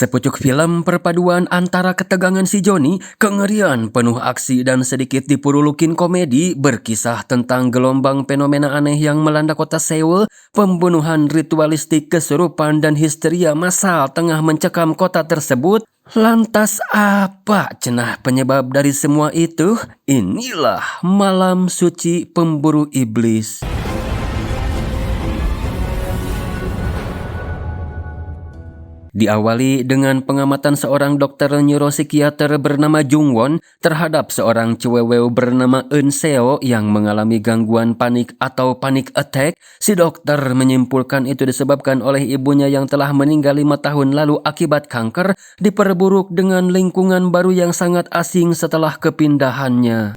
Sepucuk film perpaduan antara ketegangan si Joni, kengerian penuh aksi dan sedikit dipurulukin komedi berkisah tentang gelombang fenomena aneh yang melanda kota Seoul, pembunuhan ritualistik kesurupan dan histeria massal tengah mencekam kota tersebut. Lantas apa cenah penyebab dari semua itu? Inilah Malam Suci Pemburu Iblis. Diawali dengan pengamatan seorang dokter neuropsikiater bernama Jung Won terhadap seorang cewek bernama Eun Seo yang mengalami gangguan panik atau panic attack. Si dokter menyimpulkan itu disebabkan oleh ibunya yang telah meninggal 5 tahun lalu akibat kanker, diperburuk dengan lingkungan baru yang sangat asing setelah kepindahannya.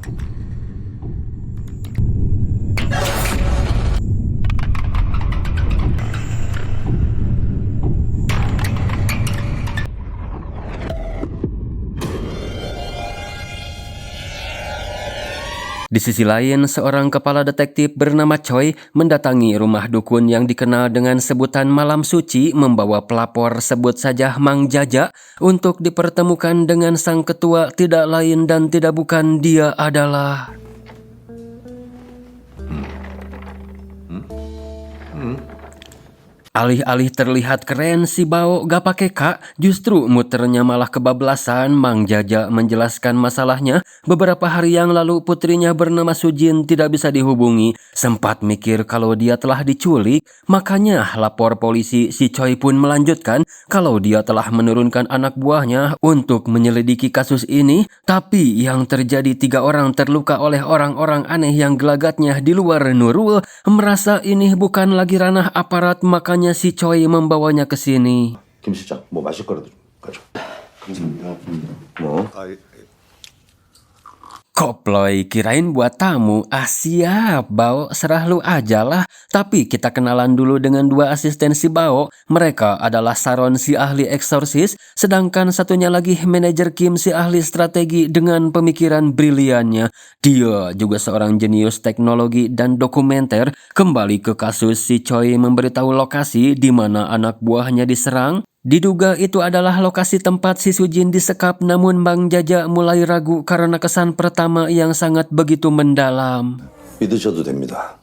Di sisi lain, seorang kepala detektif bernama Choi mendatangi rumah dukun yang dikenal dengan sebutan Malam Suci membawa pelapor sebut saja Mang Jaja untuk dipertemukan dengan sang ketua. Tidak lain dan tidak bukan, dia adalah... Alih-alih terlihat keren, si Bao gak pakai kak, justru muternya malah kebablasan. Mang Jaja menjelaskan masalahnya. Beberapa hari yang lalu putrinya bernama Sujin tidak bisa dihubungi. Sempat mikir kalau dia telah diculik, makanya lapor polisi. Si Choi pun melanjutkan kalau dia telah menurunkan anak buahnya untuk menyelidiki kasus ini. Tapi yang terjadi 3 orang terluka oleh orang-orang aneh yang gelagatnya di luar Nurul. Merasa ini bukan lagi ranah aparat, makanya si Choi membawanya ke sini. 김 실장, 뭐 마실 거라도 좀 가져. 감사합니다. 뭐? Koploy, kirain buat tamu. Siap, Bao, serah lu aja lah. Tapi kita kenalan dulu dengan 2 asisten si Bao. Mereka adalah Saron si ahli eksorsis, sedangkan satunya lagi manajer Kim si ahli strategi dengan pemikiran briliannya. Dia juga seorang jenius teknologi dan dokumenter. Kembali ke kasus, si Choi memberitahu lokasi di mana anak buahnya diserang. Diduga itu adalah lokasi tempat si Sujin disekap, namun Mang Jaja mulai ragu karena kesan pertama yang sangat begitu mendalam. 믿으셔도 됩니다.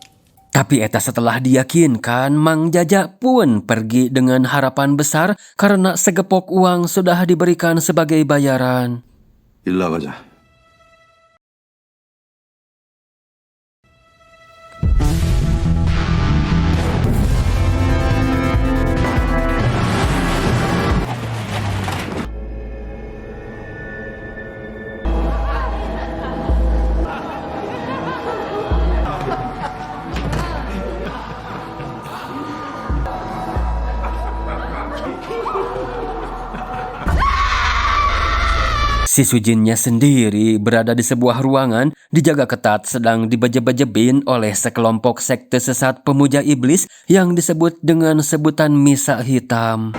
Tapi eta setelah diyakinkan, Mang Jaja pun pergi dengan harapan besar karena segepok uang sudah diberikan sebagai bayaran. 일 나가자. Si Sujinnya sendiri berada di sebuah ruangan, dijaga ketat sedang dibeje-bejebin oleh sekelompok sekte sesat pemuja iblis yang disebut dengan sebutan Misa Hitam.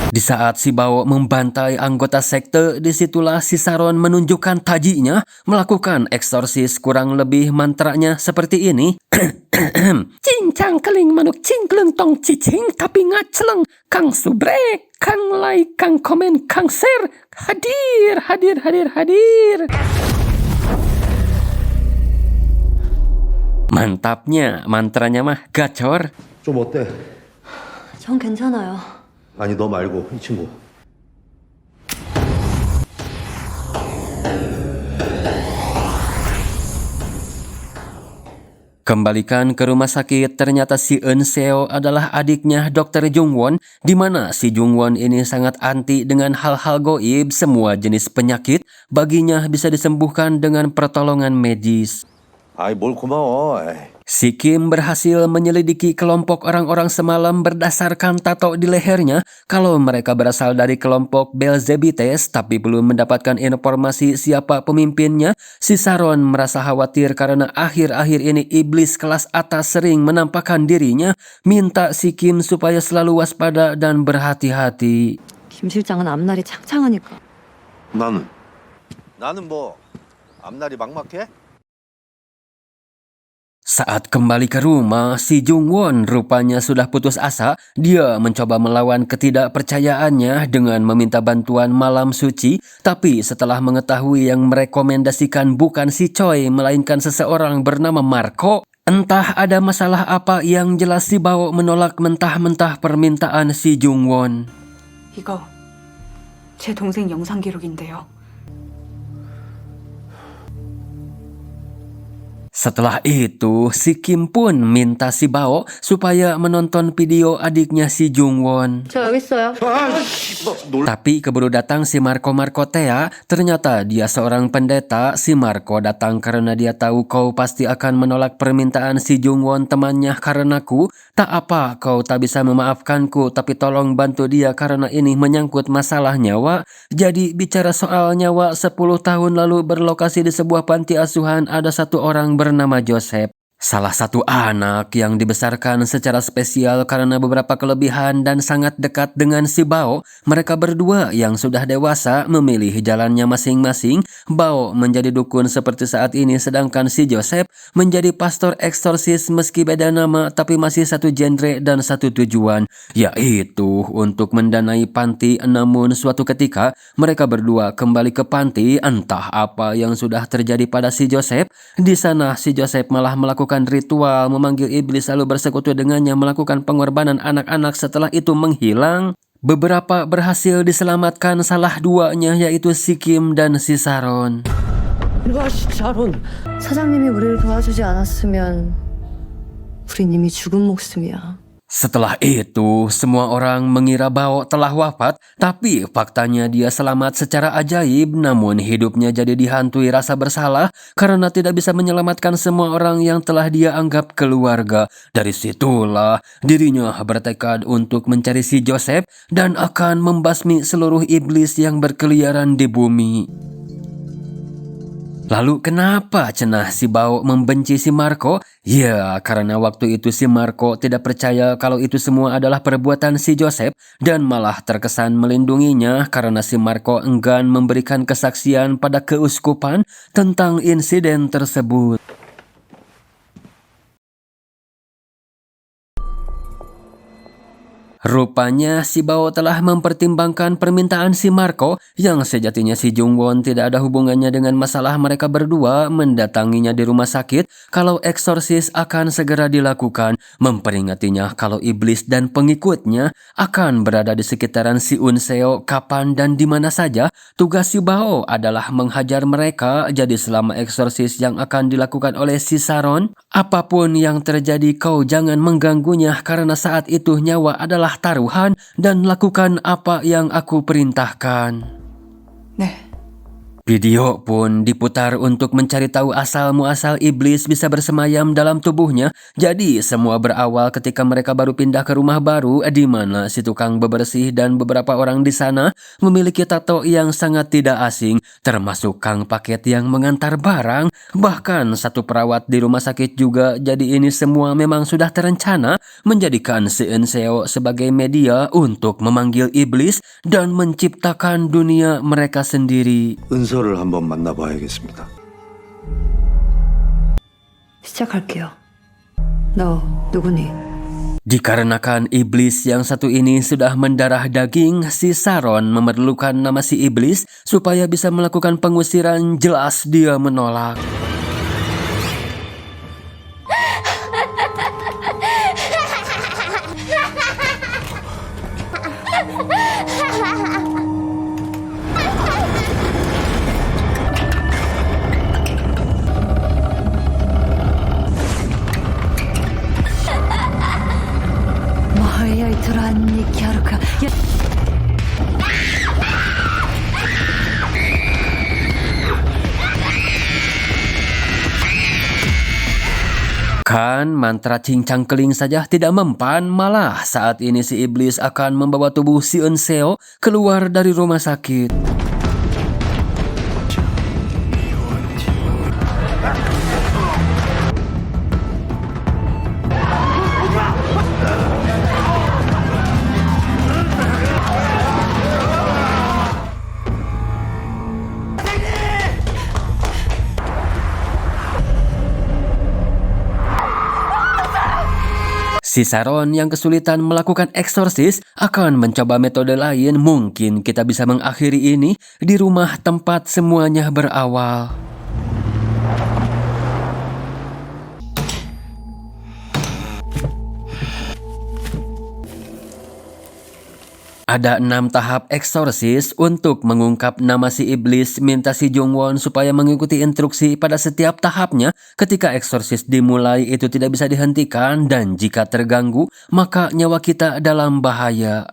Di saat si Bao membantai anggota sekte, disitulah si Saron menunjukkan tajinya, melakukan eksorsis kurang lebih mantranya seperti ini. Cincang keling manuk cingkleng tong cicing tapi ngaceleng, Kang Subrek, Kang Like, Kang Komen, Kang Share, hadir, hadir, hadir, hadir. Mantapnya, mantranya mah gacor. 좀 어때? 전 괜찮아요. 아니 너 말고 이 친구. Kembalikan ke rumah sakit, ternyata si Eun Seo adalah adiknya Dr. Jungwon, di mana si Jungwon ini sangat anti dengan hal-hal goib, semua jenis penyakit baginya bisa disembuhkan dengan pertolongan medis. 아이, 뭘 고마워. 에이. Si Kim berhasil menyelidiki kelompok orang-orang semalam berdasarkan tato di lehernya kalau mereka berasal dari kelompok Belzebites tapi belum mendapatkan informasi siapa pemimpinnya. Si Saron merasa khawatir karena akhir-akhir ini iblis kelas atas sering menampakkan dirinya, minta si Kim supaya selalu waspada dan berhati-hati. 김 실장은 앞날이 창창하니까. 나는 뭐 앞날이 막막해? Saat kembali ke rumah, si Jungwon rupanya sudah putus asa. Dia mencoba melawan ketidakpercayaannya dengan meminta bantuan malam suci. Tapi setelah mengetahui yang merekomendasikan bukan si Choi, melainkan seseorang bernama Marco, entah ada masalah apa yang jelas si Bao menolak mentah-mentah permintaan si Jungwon. 이거 제 동생 영상 기록인데요. Setelah itu, si Kim pun minta si Bao supaya menonton video adiknya si Jungwon. 저 여기 있어요. Tapi keburu datang si Marco Tea, ternyata dia seorang pendeta. Si Marco datang karena dia tahu kau pasti akan menolak permintaan si Jungwon temannya karenaku. Tak apa, kau tak bisa memaafkanku, tapi tolong bantu dia karena ini menyangkut masalah nyawa. Jadi bicara soal nyawa, 10 tahun lalu berlokasi di sebuah panti asuhan ada satu orang bernama Joseph. Salah satu anak yang dibesarkan secara spesial karena beberapa kelebihan dan sangat dekat dengan si Bao. Mereka berdua yang sudah dewasa memilih jalannya masing-masing. Bao menjadi dukun seperti saat ini, sedangkan si Joseph menjadi pastor eksorsis meski beda nama tapi masih satu genre dan satu tujuan, yaitu untuk mendanai panti. Namun suatu ketika mereka berdua kembali ke panti, entah apa yang sudah terjadi pada si Joseph. Di sana si Joseph malah melakukan ritual memanggil iblis lalu bersekutu dengannya melakukan pengorbanan anak-anak. Setelah itu menghilang. Beberapa berhasil diselamatkan, salah duanya yaitu si Kim dan si Saron. 사장님이 우리를 도와주지 않았으면 우린 이미 죽은 목숨이야. Setelah itu, semua orang mengira Bao telah wafat, tapi faktanya dia selamat secara ajaib. Namun hidupnya jadi dihantui rasa bersalah karena tidak bisa menyelamatkan semua orang yang telah dia anggap keluarga. Dari situlah dirinya bertekad untuk mencari si Joseph dan akan membasmi seluruh iblis yang berkeliaran di bumi. Lalu kenapa cenah si Bao membenci si Marco? Ya, karena waktu itu si Marco tidak percaya kalau itu semua adalah perbuatan si Joseph dan malah terkesan melindunginya karena si Marco enggan memberikan kesaksian pada keuskupan tentang insiden tersebut. Rupanya si Bao telah mempertimbangkan permintaan si Marco yang sejatinya si Jungwon tidak ada hubungannya dengan masalah mereka berdua, mendatanginya di rumah sakit kalau eksorsis akan segera dilakukan, memperingatinya kalau iblis dan pengikutnya akan berada di sekitaran si Eun Seo kapan dan di mana saja. Tugas si Bao adalah menghajar mereka, jadi selama eksorsis yang akan dilakukan oleh si Saron, apapun yang terjadi kau jangan mengganggunya karena saat itu nyawa adalah taruhan dan lakukan apa yang aku perintahkan. 네. Video pun diputar untuk mencari tahu asal-muasal iblis bisa bersemayam dalam tubuhnya. Jadi semua berawal ketika mereka baru pindah ke rumah baru di mana si tukang bebersih dan beberapa orang di sana memiliki tato yang sangat tidak asing, termasuk kang paket yang mengantar barang, bahkan satu perawat di rumah sakit juga. Jadi ini semua memang sudah terencana menjadikan si Eun Seo sebagai media untuk memanggil iblis dan menciptakan dunia mereka sendiri. 은서를 한번 만나봐야겠습니다. 시작할게요. 너 누구니? Dikarenakan iblis yang satu ini sudah mendarah daging, si Saron memerlukan nama si iblis supaya bisa melakukan pengusiran. Jelas dia menolak. 들어왔니 갸루카. 야. Kan mantra cincang keling saja tidak mempan, malah saat ini si iblis akan membawa tubuh si Eun-seo keluar dari rumah sakit. Si Saron yang kesulitan melakukan eksorsis akan mencoba metode lain. Mungkin kita bisa mengakhiri ini di rumah tempat semuanya berawal. Ada 6 tahap eksorsis untuk mengungkap nama si iblis. Minta si Jungwon supaya mengikuti instruksi pada setiap tahapnya. Ketika eksorsis dimulai itu tidak bisa dihentikan, dan jika terganggu maka nyawa kita dalam bahaya.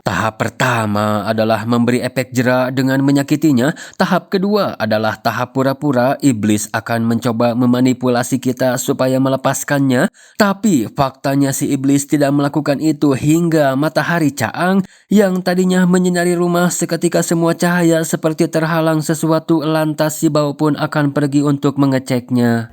Tahap pertama adalah memberi efek jera dengan menyakitinya. Tahap kedua adalah tahap pura-pura. Iblis akan mencoba memanipulasi kita supaya melepaskannya. Tapi faktanya si iblis tidak melakukan itu hingga matahari Caang yang tadinya menyinari rumah seketika semua cahaya seperti terhalang sesuatu, lantas si Bao pun akan pergi untuk mengeceknya.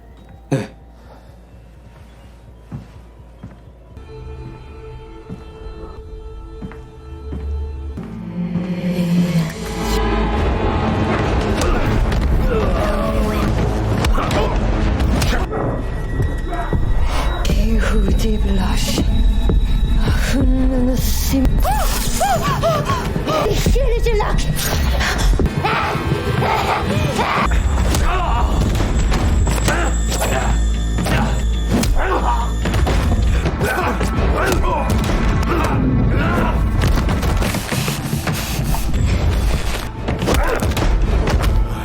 Yehudi blush. sim.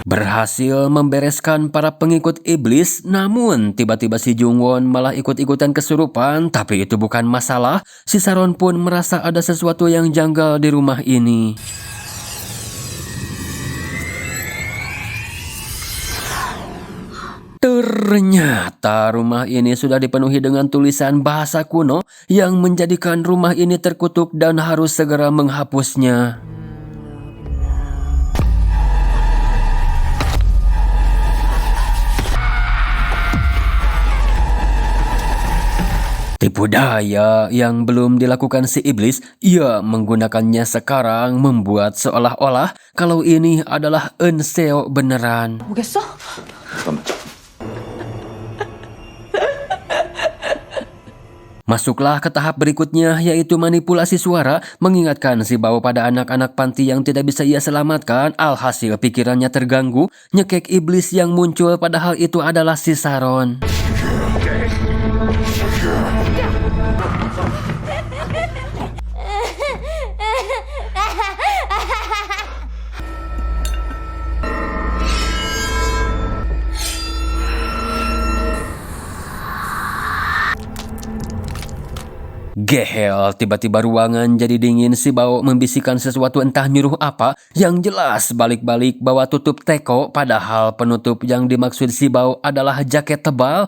Berhasil membereskan para pengikut iblis, namun tiba-tiba si Jungwon malah ikut-ikutan kesurupan. Tapi itu bukan masalah, si Saron pun merasa ada sesuatu yang janggal di rumah ini. Ternyata rumah ini sudah dipenuhi dengan tulisan bahasa kuno yang menjadikan rumah ini terkutuk dan harus segera menghapusnya. Tipu daya yang belum dilakukan si iblis, ia menggunakannya sekarang membuat seolah-olah kalau ini adalah Eun-seo beneran. 오겠어? 잠깐만. Masuklah ke tahap berikutnya, yaitu manipulasi suara, mengingatkan si Bao pada anak-anak panti yang tidak bisa ia selamatkan. Alhasil pikirannya terganggu, nyekek iblis yang muncul padahal itu adalah si Saron. Gehel, tiba-tiba ruangan jadi dingin. Si Bao membisikkan sesuatu entah nyuruh apa. Yang jelas balik-balik bawa tutup teko, padahal penutup yang dimaksud si Bao adalah jaket tebal.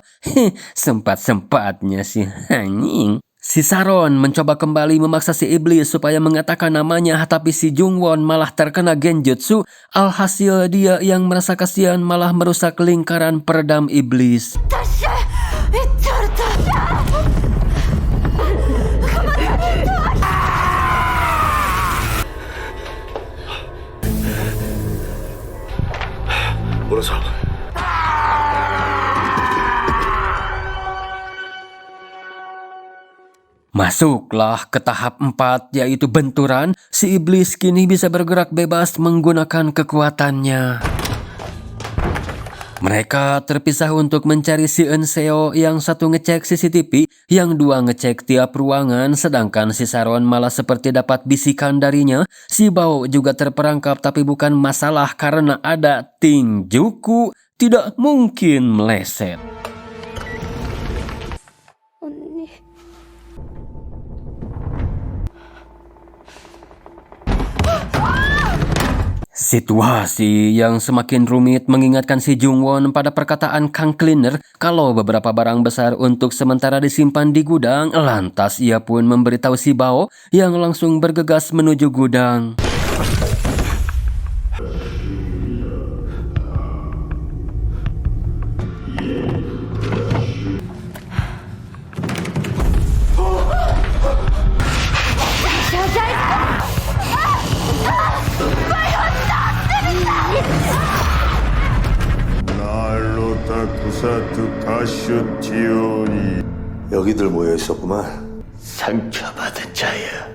Sempat-sempatnya si anjing. Si Saron mencoba kembali memaksa si iblis supaya mengatakan namanya, tapi si Jungwon malah terkena genjutsu. Alhasil dia yang merasa kasihan malah merusak lingkaran peredam iblis. 물어서. Masuklah ke tahap 4, yaitu benturan. Si iblis kini bisa bergerak bebas menggunakan kekuatannya. Mereka terpisah untuk mencari si Eun-seo, yang satu ngecek CCTV, yang dua ngecek tiap ruangan, sedangkan si Saron malah seperti dapat bisikan darinya. Si Bao juga terperangkap, tapi bukan masalah karena ada Tinjuku, tidak mungkin meleset. 아니. Situasi yang semakin rumit mengingatkan si Jungwon pada perkataan Kang Cleaner kalau beberapa barang besar untuk sementara disimpan di gudang. Lantas ia pun memberitahu si Bao yang langsung bergegas menuju gudang. 여기들 모여 있었구만. 상처받은 자야.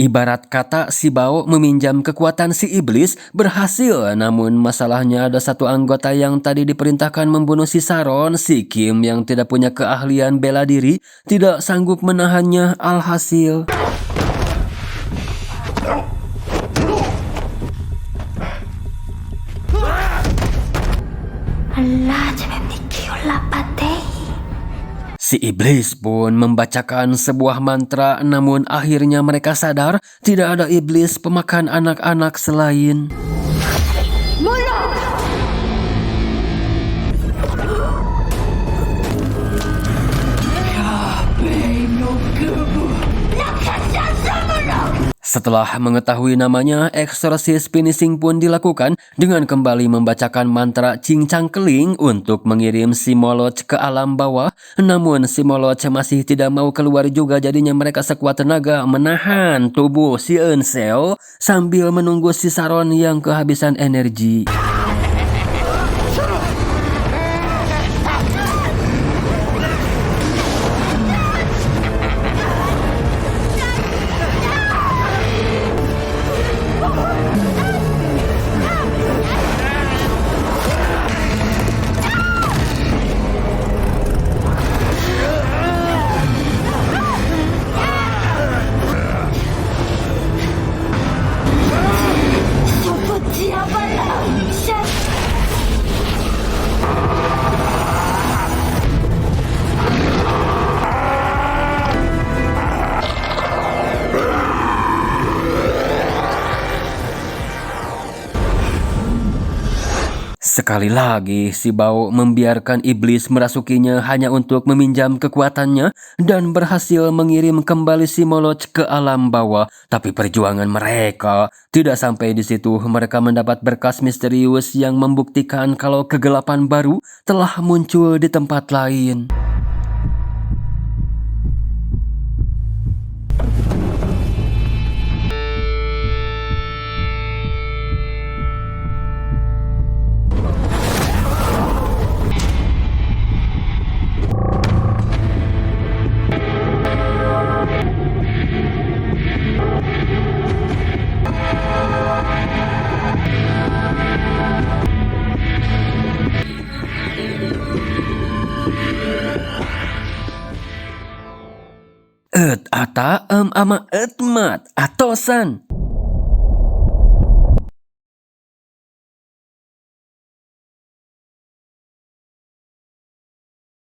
Ibarat kata si Bao meminjam kekuatan si iblis berhasil, namun masalahnya ada satu anggota yang tadi diperintahkan membunuh si Saron, si Kim yang tidak punya keahlian bela diri, tidak sanggup menahannya. Alhasil si iblis pun membacakan sebuah mantra, namun akhirnya mereka sadar tidak ada iblis pemakan anak-anak selain Setelah mengetahui namanya, eksorsis finishing pun dilakukan dengan kembali membacakan mantra cincang keling untuk mengirim si Moloch ke alam bawah. Namun si Moloch masih tidak mau keluar juga, jadinya mereka sekuat tenaga menahan tubuh si Eun-seo sambil menunggu si Saron yang kehabisan energi. Sekali lagi, si Bao membiarkan iblis merasukinya hanya untuk meminjam kekuatannya dan berhasil mengirim kembali si Moloch ke alam bawah. Tapi perjuangan mereka tidak sampai di situ. Mereka mendapat berkas misterius yang membuktikan kalau kegelapan baru telah muncul di tempat lain. Ata ama etmat atosan